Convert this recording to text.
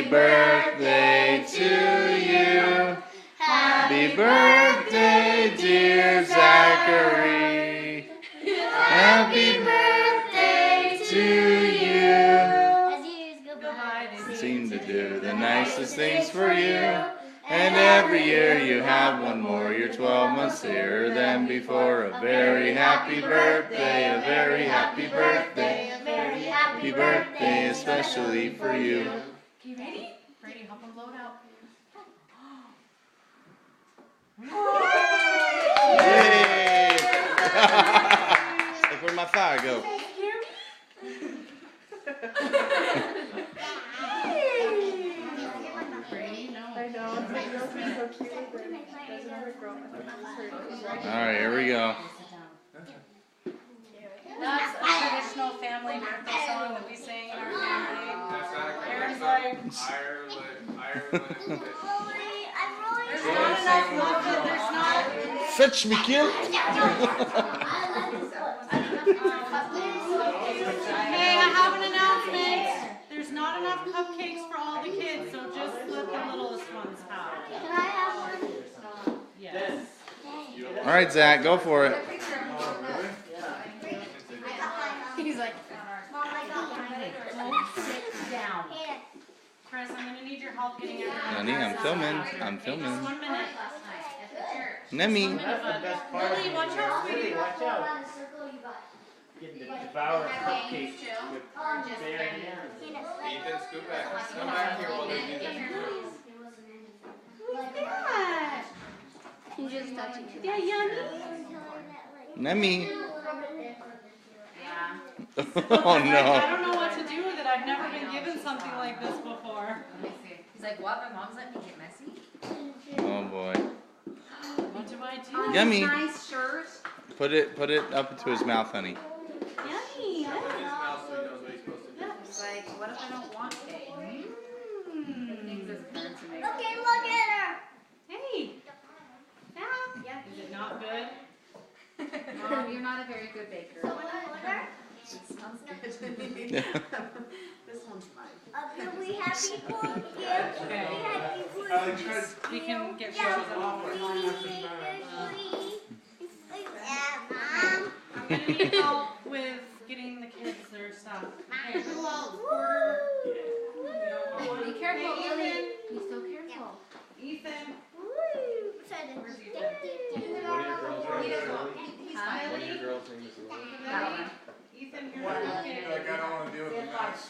birthday to you. Happy birthday, dear Zachary. Happy birthday to you. Seem to do the nicest things for you. And every year you have one more. You're 12 months dearer than before. A very happy birthday, a very happy birthday, a very happy birthday, especially for you. Okay, ready? Ready, help him blow it out. Yay! Look where my fire go. Alright, here we go. That's a traditional family birthday song that we sing in our family. Aaron's like, Ireland. there's not enough love that there's not. Fetch me, kid. Hey, I have an announcement. There's not enough cupcakes for all the kids, so just let the littlest ones have. Can I have one? Yes. Alright, Zach, go for it. He's like, Mom, I got one. go sit down. Chris, I'm gonna need your help getting everyone. Honey, I'm filming. I'm Just filming. 1 minute. Nemi. Lily, watch out, sweetie. Watch out. Getting to devour cupcakes with bare hands. Ethan, scoot back. Come back here while they do this. He's just touching it. Yeah, yummy. Nemi. Yeah. Oh I no. don't know what to do with it. I've never been given something like this before. Let me see. He's like, what? My mom's letting me get messy? Oh boy. What do I do? Yummy. Nice shirt. Put it up into his mouth, honey. Yummy. His mouth so he knows what he's supposed to do. He's like, what if I don't want cake? Things his parents are making. Okay, look at her. Hey. Yeah. Is it not good? Mom, you're not a very good baker. So when I order, It smells good. Yeah. This one's mine. do we have people here? Okay. We have people here. We can get Yeah, photos of we- Yeah, Mom. I'm gonna need help with getting the kids their stuff. Okay, who else? Porter. Be careful, Hey, Lily. Ethan. Be so careful. Ethan. Where's What are your girls' He names? doesn't want. He's fine. What are your girls' names? Ethan, here's the cupcake. I don't want to deal with the mess.